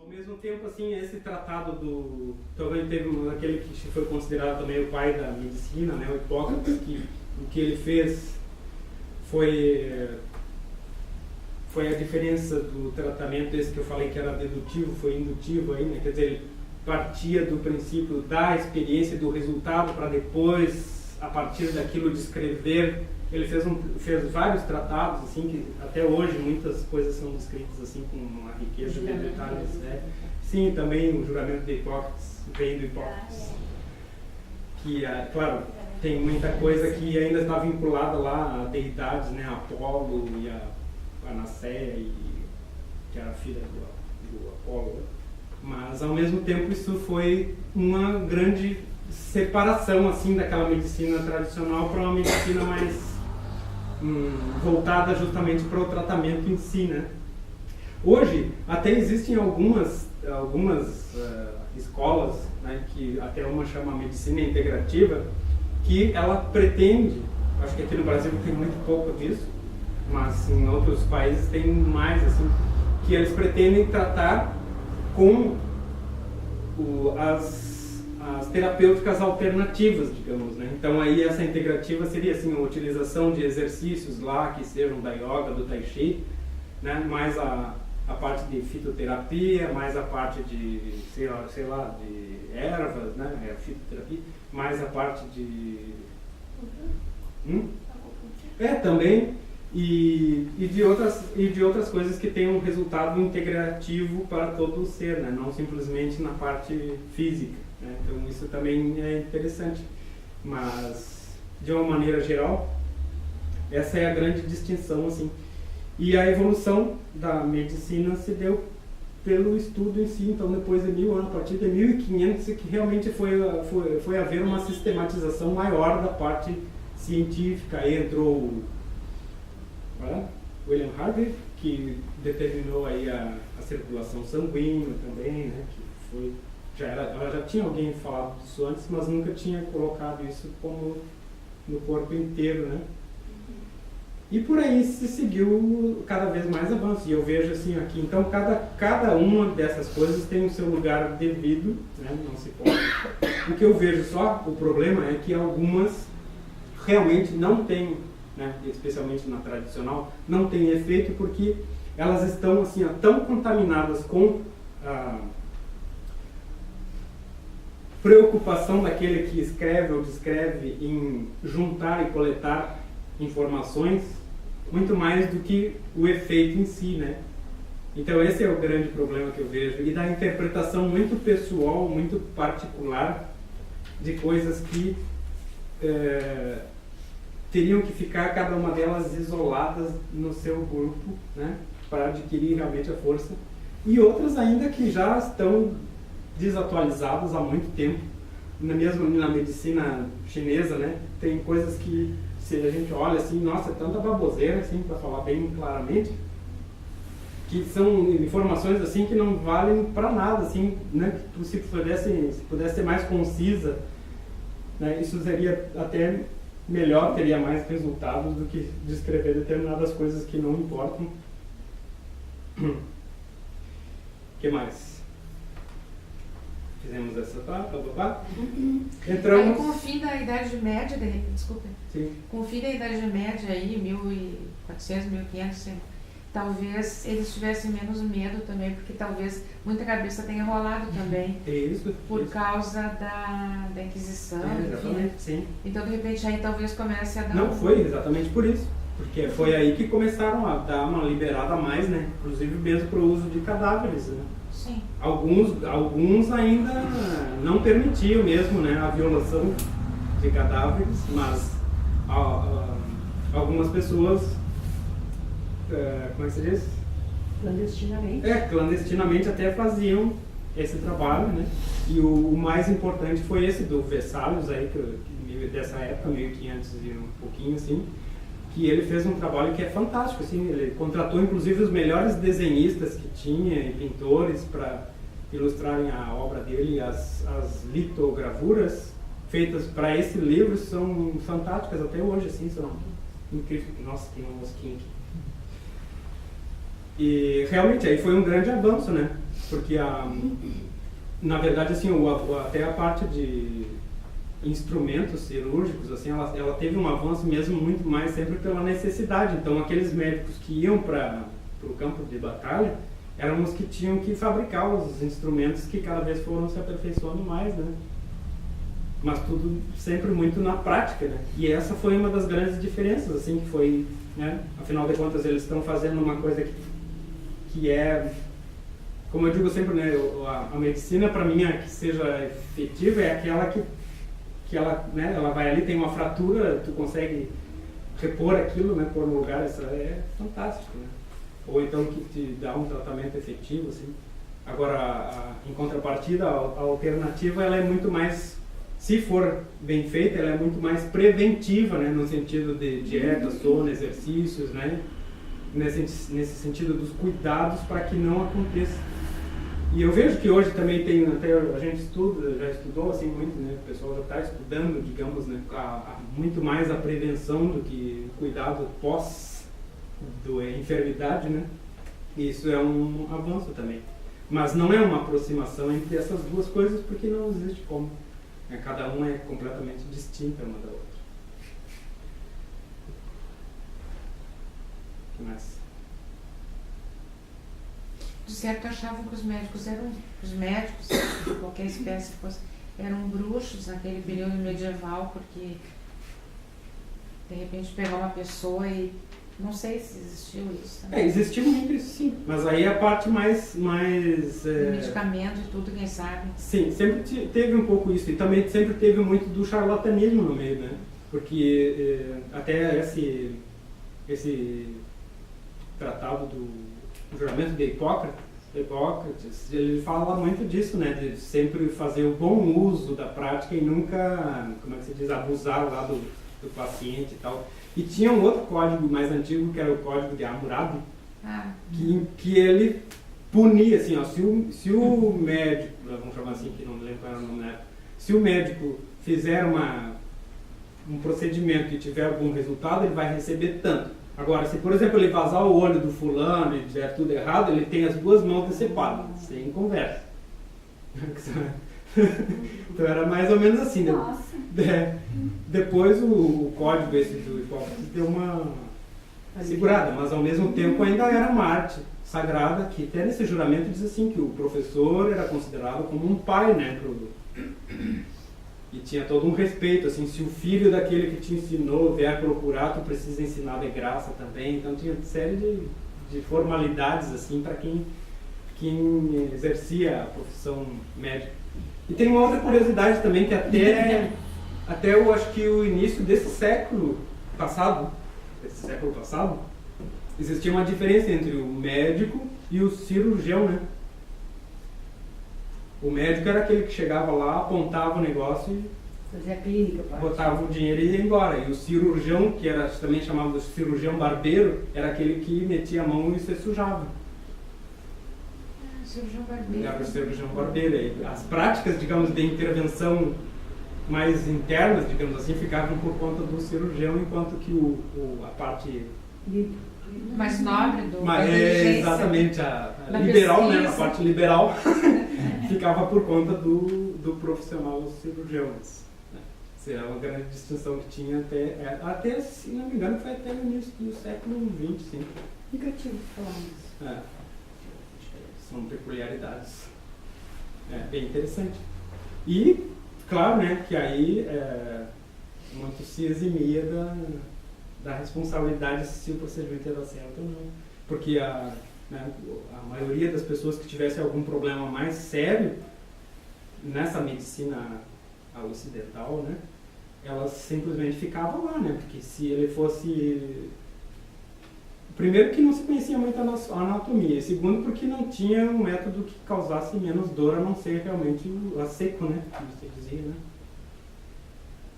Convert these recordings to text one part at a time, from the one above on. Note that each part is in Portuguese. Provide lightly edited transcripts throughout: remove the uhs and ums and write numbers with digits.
Ao mesmo tempo, assim, esse tratado do... Também teve aquele que foi considerado também o pai da medicina, né, o Hipócrates, que o que ele fez foi a diferença do tratamento, esse que eu falei que era dedutivo, foi indutivo aí, né, quer dizer, ele partia do princípio da experiência, do resultado, para depois, a partir daquilo, descrever. Ele fez vários tratados, assim, que até hoje muitas coisas são descritas assim com uma riqueza de detalhes, né? Sim, também o juramento de Hipócrates vem do Hipócrates, que, claro, tem muita coisa que ainda está vinculada lá a deidades, né? A Apolo e a Panaceia, que era a filha do Apolo, né? Mas ao mesmo tempo isso foi uma grande separação assim daquela medicina tradicional para uma medicina mais voltada justamente para o tratamento em si, né? Hoje até existem algumas escolas, né, que até uma chama medicina integrativa, que ela pretende, acho que aqui no Brasil tem muito pouco disso, mas em outros países tem mais, assim, que eles pretendem tratar com as terapêuticas alternativas, digamos, né? Então aí essa integrativa seria assim, a utilização de exercícios lá que sejam da yoga, do tai chi, né? Mais a parte de fitoterapia, mais a parte de, sei lá, de ervas, né? A fitoterapia, mais a parte de... também, e de outras coisas que tenham um resultado integrativo para todo o ser, né? Não simplesmente na parte física, né? Então isso também é interessante, mas de uma maneira geral essa é a grande distinção, assim. E a evolução da medicina se deu pelo estudo em si. Então depois de 1000 anos, a partir de 1500, que realmente foi haver uma sistematização maior da parte científica. Aí entrou William Harvey, que determinou aí a circulação sanguínea também, né? Que ela já tinha alguém falado disso antes, mas nunca tinha colocado isso como no corpo inteiro, né? E por aí se seguiu cada vez mais avanço. E eu vejo assim aqui, então cada uma dessas coisas tem o seu lugar devido, né? Não se pode. O que eu vejo só, o problema é que algumas realmente não têm, né? Especialmente na tradicional, não tem efeito porque elas estão assim, tão contaminadas com a preocupação daquele que escreve ou descreve em juntar e coletar informações, muito mais do que o efeito em si, né? Então esse é o grande problema que eu vejo, e da interpretação muito pessoal, muito particular de coisas que teriam que ficar cada uma delas isoladas no seu grupo, né, para adquirir realmente a força, e outras ainda que já estão desatualizadas há muito tempo. Mesmo na medicina chinesa, né, tem coisas que, se a gente olha assim, nossa, é tanta baboseira, assim, para falar bem claramente, que são informações assim que não valem para nada, assim, né, se pudesse ser mais concisa, né, isso seria até melhor, teria mais resultados do que descrever determinadas coisas que não importam. O que mais? Fizemos essa entramos... Aí, com o fim da Idade Média, desculpa. Sim. Com o fim da Idade Média, aí, 1400, 1500, talvez eles tivessem menos medo também, porque talvez muita cabeça tenha rolado também. É isso. Por causa da Inquisição. Exatamente, sim. Então, de repente, aí talvez comece a dar... Não, foi exatamente por isso. Porque foi aí que começaram a dar uma liberada a mais, né? Inclusive mesmo para o uso de cadáveres, né? Sim. Alguns ainda não permitiam mesmo, né, a violação de cadáveres, mas algumas pessoas, como é que se diz? Clandestinamente. Clandestinamente até faziam esse trabalho, né? E o mais importante foi esse do Vesalius aí, dessa época, 1500 e um pouquinho assim, que ele fez um trabalho que é fantástico, assim, ele contratou inclusive os melhores desenhistas que tinha e pintores para ilustrarem a obra dele. As litogravuras feitas para esse livro são fantásticas até hoje, assim, são incríveis. Nossa, tem uma mosquinha aqui. E realmente aí foi um grande avanço, né? Porque na verdade assim, até a parte de instrumentos cirúrgicos, assim, ela teve um avanço mesmo muito mais sempre pela necessidade. Então aqueles médicos que iam para o campo de batalha eram os que tinham que fabricar os instrumentos que cada vez foram se aperfeiçoando mais, né? Mas tudo sempre muito na prática, né? E essa foi uma das grandes diferenças, assim, que foi, né? Afinal de contas, eles estão fazendo uma coisa que é, como eu digo sempre, né? A medicina, para mim, que seja efetiva é aquela que ela, né? Ela vai ali, tem uma fratura, tu consegue repor aquilo, né? Pôr no lugar, isso é fantástico, né? Ou então que te dá um tratamento efetivo, assim. Agora, em contrapartida, a alternativa, ela é muito mais, se for bem feita, ela é muito mais preventiva, né, no sentido de dieta, sono, exercícios, né, nesse sentido dos cuidados para que não aconteça. E eu vejo que hoje também tem, até a gente já estudou assim muito, né, o pessoal já está estudando, digamos, né, muito mais a prevenção do que o cuidado pós da enfermidade, né, e isso é um avanço também. Mas não é uma aproximação entre essas duas coisas porque não existe como. Cada uma é completamente distinta uma da outra. O que mais? De certo, achavam que os médicos, de qualquer espécie que fosse, eram bruxos naquele período medieval, porque de repente pegar uma pessoa e não sei se existiu isso também. Existiu muito isso, sim. Mas aí a parte mais medicamento e tudo, quem sabe. Sim, sempre teve um pouco isso. E também sempre teve muito do charlatanismo no meio, né? Porque até esse tratado do juramento de Hipócrates, ele fala muito disso, né? De sempre fazer o bom uso da prática e nunca, como é que se diz, abusar lá do paciente e tal. E tinha um outro código mais antigo, que era o código de Hammurabi, que ele punia, assim, ó, se o médico, vamos chamar assim, que não me lembro qual era o nome, né? Se o médico fizer um procedimento e tiver algum resultado, ele vai receber tanto. Agora, se por exemplo ele vazar o olho do fulano e fizer tudo errado, ele tem as duas mãos decepadas, sem conversa. Então era mais ou menos assim. Nossa. Depois o código esse do Hipócrates deu uma segurada, mas ao mesmo tempo ainda era uma arte sagrada, que até nesse juramento diz assim, que o professor era considerado como um pai, né, e tinha todo um respeito, assim, se o filho daquele que te ensinou vier procurar, tu precisa ensinar de graça também. Então tinha uma série de formalidades, assim, para quem exercia a profissão médica. E tem uma outra curiosidade também, que até eu acho que o início desse século passado, existia uma diferença entre o médico e o cirurgião, né? O médico era aquele que chegava lá, apontava o negócio e Fazia clínica, botava o dinheiro e ia embora. E o cirurgião, que era também chamado de cirurgião barbeiro, era aquele que metia a mão e se sujava. Cirurgião barbeiro. Era o cirurgião barbeiro. E as práticas, digamos, de intervenção mais internas, digamos assim, ficavam por conta do cirurgião, enquanto que a parte mais nobre do mas exatamente a liberal, né, a parte liberal ficava por conta do profissional cirurgião. Né? Isso é uma grande distinção que tinha até, se não me engano, foi até no início do século XX, sim. Nunca tinha falado isso. São peculiaridades. Bem interessante. E, claro, né, que aí muito se eximia da responsabilidade se o procedimento era certo ou não. Porque a maioria das pessoas que tivessem algum problema mais sério nessa medicina ocidental, né, elas simplesmente ficavam lá, né, porque se ele fosse... Primeiro que não se conhecia muito a anatomia, e segundo porque não tinha um método que causasse menos dor, a não ser realmente a seco, né, como você dizia, né.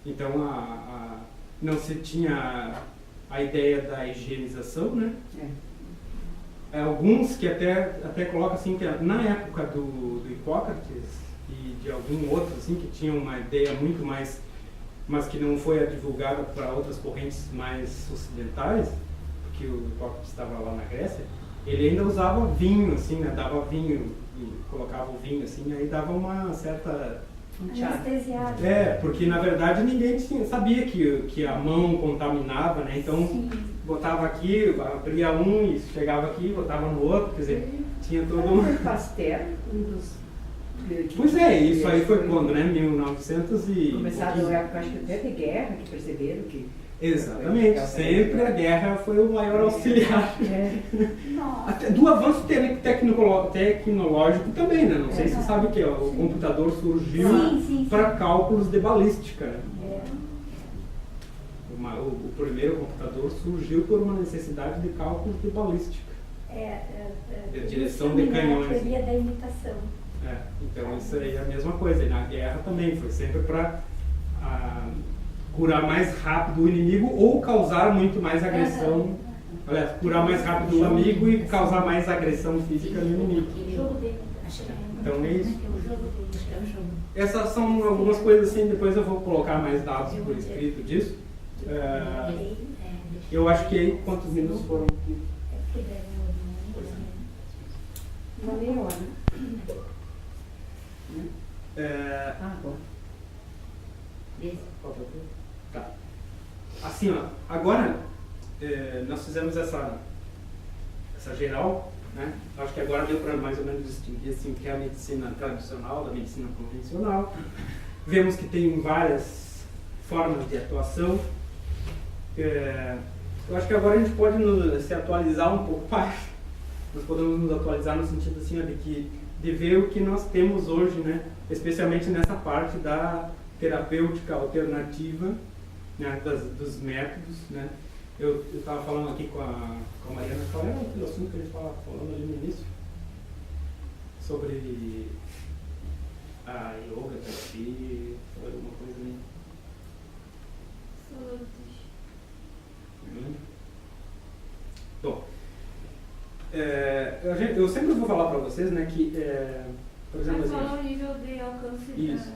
Então não se tinha a ideia da higienização, né. Alguns que até colocam assim que na época do Hipócrates e de algum outro assim que tinham uma ideia muito mais, mas que não foi divulgada para outras correntes mais ocidentais, porque o Hipócrates estava lá na Grécia, ele ainda usava vinho, assim, né? Dava vinho, e colocava o vinho, assim, aí dava uma certa... Anestesiado. Porque na verdade ninguém sabia que a mão contaminava, né? Então Sim. botava aqui, abria um e chegava aqui, botava no outro, quer dizer, tinha todo um... Pasteur, um dos... Pois isso aí foi quando, né? 1900 e... Começado na época, acho que até de guerra, que perceberam que... Exatamente, sempre a guerra foi o maior auxiliar. Nossa. Até do avanço tecnológico também, né? Não sei se você sabe o que é. O computador surgiu para cálculos de balística. Né? O primeiro computador surgiu por uma necessidade de cálculos de balística. De direção de canhões. A teoria da imitação. Então isso aí é a mesma coisa. E na guerra também foi sempre para curar mais rápido o inimigo ou causar muito mais agressão. Aliás, curar mais rápido o amigo e causar mais agressão física no inimigo. Então é isso. Essas são algumas coisas assim, depois eu vou colocar mais dados por escrito disso. Eu acho que aí quantos minutos foram aqui? Uma meia hora. Bom. Tá. Assim, ó, agora nós fizemos essa geral, né? Acho que agora deu para mais ou menos distinguir assim, que é a medicina tradicional da medicina convencional. Vemos que tem várias formas de atuação. Eu acho que agora a gente pode se atualizar um pouco mais. Nós podemos nos atualizar no sentido assim, ó, de ver o que nós temos hoje, né? Especialmente nessa parte da terapêutica alternativa, né, dos métodos, né? Eu estava falando aqui com a Mariana, qual era o assunto que a gente estava falando ali no início? Sobre a yoga, tai chi, alguma coisa ali. Bom, eu sempre vou falar para vocês, né, que, por exemplo, Mas fala o nível de alcance da meditação.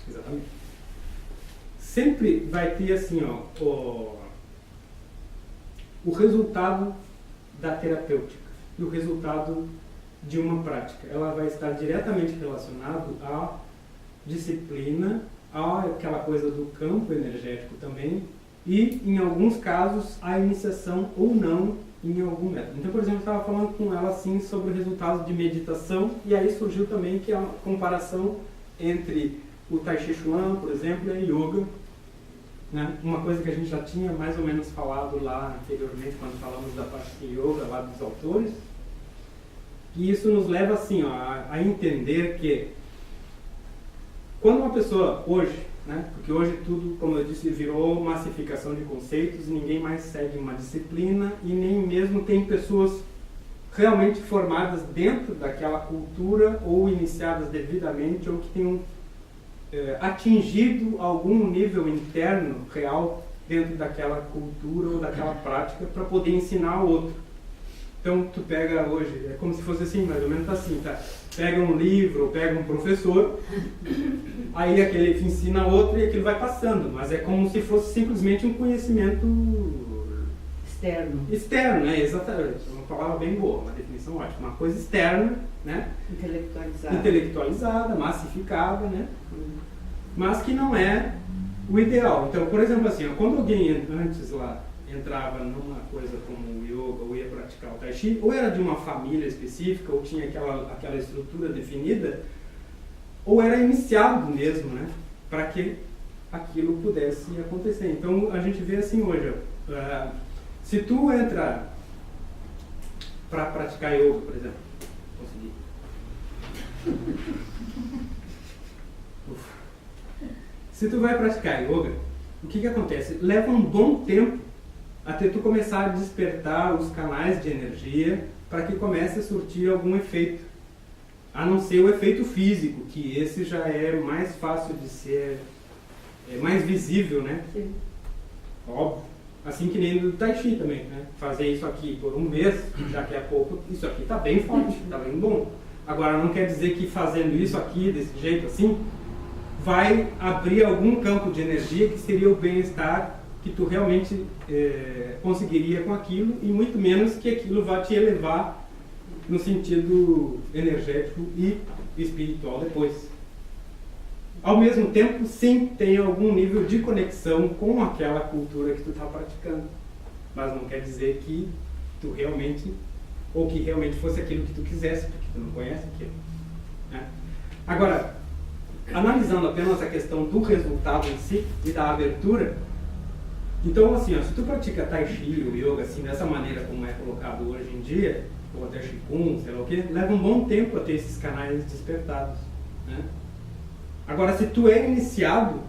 Exatamente. Sempre vai ter assim, ó, o resultado da terapêutica e o resultado de uma prática. Ela vai estar diretamente relacionado à disciplina, àquela coisa do campo energético também e, em alguns casos, à iniciação ou não em algum método. Então, por exemplo, eu estava falando com ela assim sobre o resultado de meditação e aí surgiu também que é uma comparação entre o Tai Chi Chuan, por exemplo, e a Yoga, né? Uma coisa que a gente já tinha mais ou menos falado lá anteriormente, quando falamos da parte de Yoga, lá dos autores. E isso nos leva assim, ó, a entender que quando uma pessoa hoje, né? Porque hoje tudo, como eu disse, virou massificação de conceitos, ninguém mais segue uma disciplina e nem mesmo tem pessoas realmente formadas dentro daquela cultura ou iniciadas devidamente ou que tenham atingido algum nível interno real dentro daquela cultura ou daquela prática para poder ensinar ao outro. Então tu pega hoje, é como se fosse assim, mais ou menos assim, tá? Pega um livro ou pega um professor, aí aquele ensina outro e aquilo vai passando, mas é como se fosse simplesmente um conhecimento externo, né? Exatamente, é uma palavra bem boa, uma definição ótima, uma coisa externa, né? Intelectualizada, massificada, né? Mas que não é o ideal. Então, por exemplo, assim, quando alguém antes lá entrava numa coisa como o yoga ou ia praticar o tai chi, ou era de uma família específica, ou tinha aquela estrutura definida, ou era iniciado mesmo, né? Para que aquilo pudesse acontecer. Então, a gente vê assim hoje, se tu entra para praticar yoga, por exemplo, consegui. Se tu vai praticar yoga, o que acontece? Leva um bom tempo até tu começar a despertar os canais de energia para que comece a surtir algum efeito. A não ser o efeito físico, que esse já é mais fácil de ser, mais visível, né? Sim. Óbvio. Assim que nem do Tai Chi também, né? Fazer isso aqui por um mês, daqui a pouco, isso aqui está bem forte, está bem bom. Agora, não quer dizer que fazendo isso aqui, desse jeito assim, vai abrir algum campo de energia que seria o bem-estar que tu realmente conseguiria com aquilo, e muito menos que aquilo vá te elevar no sentido energético e espiritual depois. Ao mesmo tempo, sim, tem algum nível de conexão com aquela cultura que tu está praticando, mas não quer dizer que tu realmente, ou que realmente fosse aquilo que tu quisesse, porque tu não conhece aquilo, né? Agora, analisando apenas a questão do resultado em si e da abertura, então assim, ó, se tu pratica Tai Chi ou Yoga assim, dessa maneira como é colocado hoje em dia, ou até Qigong, sei lá o que, leva um bom tempo a ter esses canais despertados, né? Agora, se tu é iniciado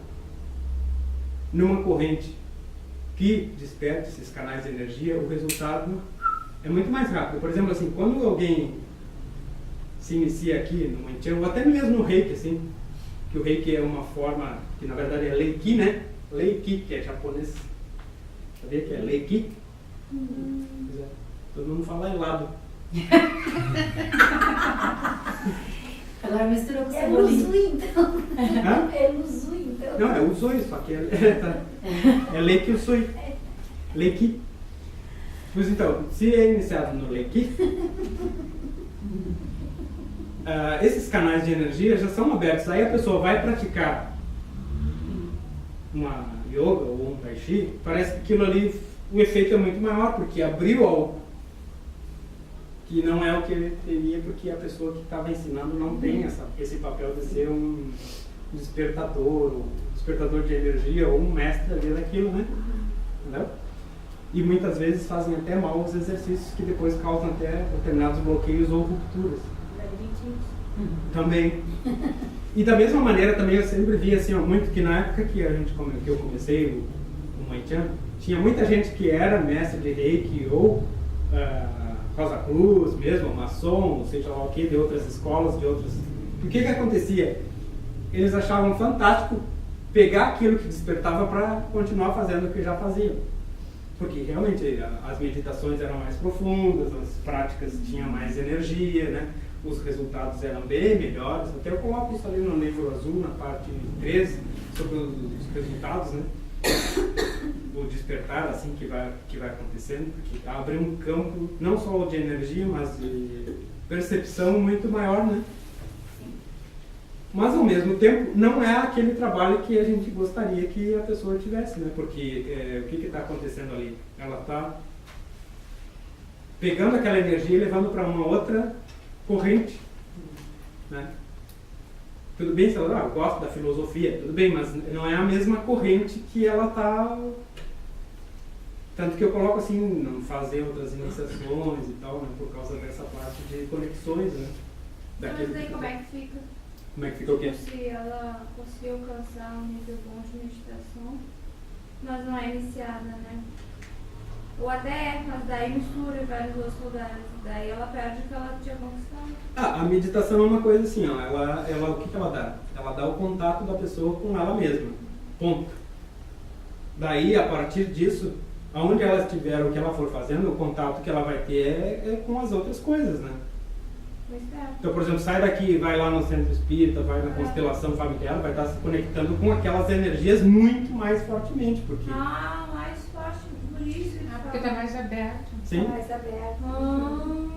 numa corrente que desperte esses canais de energia, o resultado é muito mais rápido. Por exemplo, assim, quando alguém se inicia aqui no Wing Chun, ou até mesmo no Reiki, assim, que o Reiki é uma forma, que na verdade é Reiki, né? Reiki, que é japonês. Sabia que é Reiki? Pois é. Todo mundo fala helado. Agora misturou com É cebolinha. Luzui, então. Hã? É Luzui, então. Não, é Usui, só que é Reiki Usui. Reiki. Pois então, se é iniciado no Reiki, esses canais de energia já são abertos. Aí a pessoa vai praticar uma yoga ou um tai chi, parece que aquilo ali, o efeito é muito maior, porque abriu algo que não é o que ele teria, porque a pessoa que estava ensinando não tem esse papel de ser um despertador, um despertador de energia ou um mestre ali daquilo, né? Entendeu? E muitas vezes fazem até mal os exercícios que depois causam até determinados bloqueios ou rupturas. Também. E da mesma maneira também eu sempre vi assim, ó, muito que na época que eu comecei o Wing Chun, tinha muita gente que era mestre de Reiki ou Rosa Cruz mesmo, maçom, seja lá o que, de outras escolas, de outros... O que acontecia? Eles achavam fantástico pegar aquilo que despertava para continuar fazendo o que já faziam. Porque realmente as meditações eram mais profundas, as práticas tinham mais energia, né? Os resultados eram bem melhores. Até eu coloco isso ali no livro azul, na parte 13, sobre os resultados, né? O despertar, assim, que vai acontecendo, porque abre um campo, não só de energia, mas de percepção muito maior, né? Mas, ao mesmo tempo, não é aquele trabalho que a gente gostaria que a pessoa tivesse, né? Porque o que está acontecendo ali? Ela está pegando aquela energia e levando para uma outra corrente, né? Tudo bem, se ela gosta da filosofia, tudo bem, mas não é a mesma corrente que ela está... Tanto que eu coloco assim, não fazer outras iniciações e tal, né? Por causa dessa parte de conexões, né? Mas daí como é que fica? Como é que fica o quê? Se ela conseguir alcançar um nível bom de meditação, mas não é iniciada, né? Ou até, mas daí mistura em vários outros lugares. Daí ela perde o que ela tinha conquistado. A meditação é uma coisa assim, ó, ela, o que ela dá? Ela dá o contato da pessoa com ela mesma. Ponto. Daí, a partir disso, aonde ela estiver, o que ela for fazendo, o contato que ela vai ter é com as outras coisas, né? Então, por exemplo, sai daqui, vai lá no centro espírita, vai na constelação familiar, vai estar se conectando com aquelas energias muito mais fortemente, porque... mais forte, por isso. Porque está mais aberto. Sim. Tá mais aberto.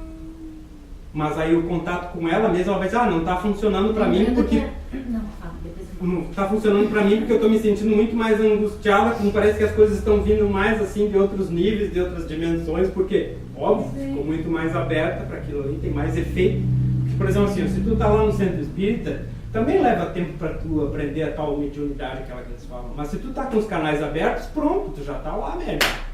Mas aí o contato com ela mesma, ela vai dizer, não está funcionando para mim porque... Não, fala, depois eu falo. Não está funcionando para mim porque eu estou me sentindo muito mais angustiada, como parece que as coisas estão vindo mais assim de outros níveis, de outras dimensões, porque, óbvio, ficou muito mais aberta para aquilo ali, tem mais efeito. Porque, por exemplo, assim, se tu está lá no centro espírita, também leva tempo para tu aprender a tal mediunidade, aquela que eles falam. Mas se tu está com os canais abertos, pronto, tu já está lá mesmo.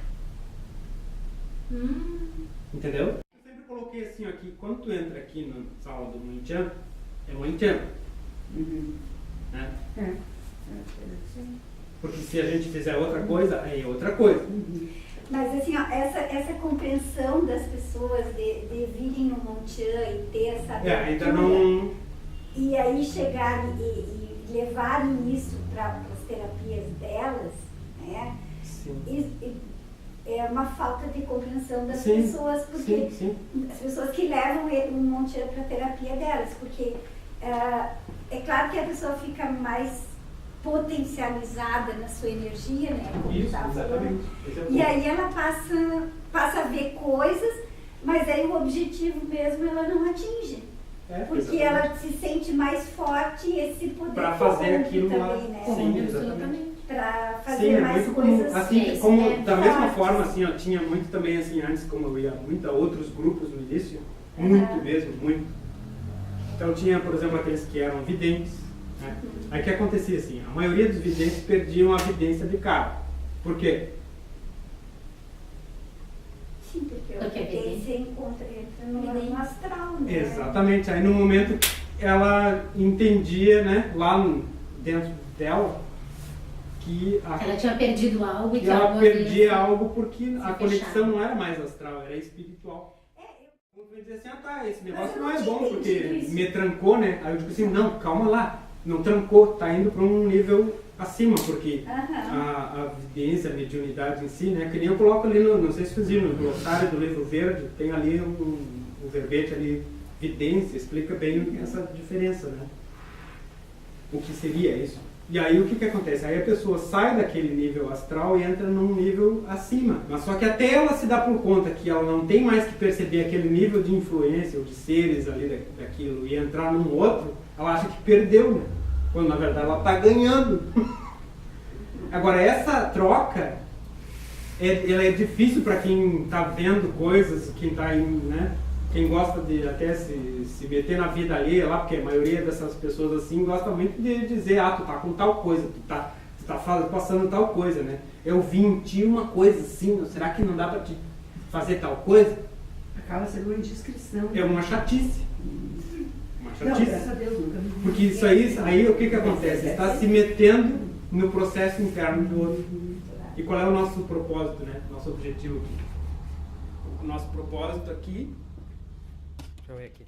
Entendeu? Eu sempre coloquei assim aqui, quando tu entra aqui na sala do Wing Chun, é Wing Chun. Né? Porque se a gente fizer outra coisa, aí é outra coisa. Mas assim, ó, essa compreensão das pessoas de virem no Wing Chun e ter essa abertura, Ainda não... e aí chegarem e levarem isso para as terapias delas, né? Sim. É uma falta de compreensão das Sim, pessoas, porque sim. as pessoas que levam um Wing Chun para a terapia delas, porque é claro que a pessoa fica mais potencializada na sua energia, né? Como Isso, tá falando. exatamente. Esse é o E ponto. aí ela passa a ver coisas, mas aí o objetivo mesmo ela não atinge. Porque exatamente. ela se sente mais forte e esse poder Pra fazer corrompe aquilo lá. também, né? Sim, Absolutamente. Pra fazer Sim, é mais muito comum. coisas. Assim, Isso, como, né? da mesma Fortes. forma, assim, ó, tinha muito também, assim, antes, como eu ia muito a outros grupos no início, muito Aham. mesmo, muito. Então tinha, por exemplo, aqueles que eram videntes, né? Aí o que acontecia, assim, a maioria dos videntes perdiam a vidência de cara. Por quê? Sim, porque a Porque evidência entra no astral, né? Exatamente. Aí no momento ela entendia, né, lá dentro dela, que Ela tinha perdido algo e que que ela algo perdia algo porque a conexão fechava. não era mais astral, era espiritual. Eu vou dizer assim, ah tá, esse negócio eu não é não bom tinha porque entendido isso. me trancou, né? Aí eu digo assim, não, calma lá, não trancou, tá indo para um nível acima, porque Aham. a evidência, a mediunidade em si, né? Que nem eu coloco ali, não sei se vocês viram, no glossário do livro verde, tem ali o verbete ali, vidência, explica bem essa diferença, né? O que seria isso? E aí o que acontece? Aí a pessoa sai daquele nível astral e entra num nível acima. Mas só que até ela se dá por conta que ela não tem mais que perceber aquele nível de influência ou de seres ali daquilo e entrar num outro, ela acha que perdeu, né? Quando na verdade ela está ganhando. Agora essa troca, ela é difícil para quem está vendo coisas, quem está né? Quem gosta de até se meter na vida alheia lá, porque a maioria dessas pessoas assim gosta muito de dizer, ah, tu tá com tal coisa, tu tá passando tal coisa, né? Eu vi em ti uma coisa assim, será que não dá pra te fazer tal coisa? Acaba sendo uma indiscrição. É uma chatice. Uma Não, chatice. graças a Deus, nunca vi. Porque isso aí o que acontece? Está se metendo no processo interno do outro. E qual é o nosso propósito, né? Nosso objetivo aqui? O nosso propósito aqui... Deixa eu ver aqui.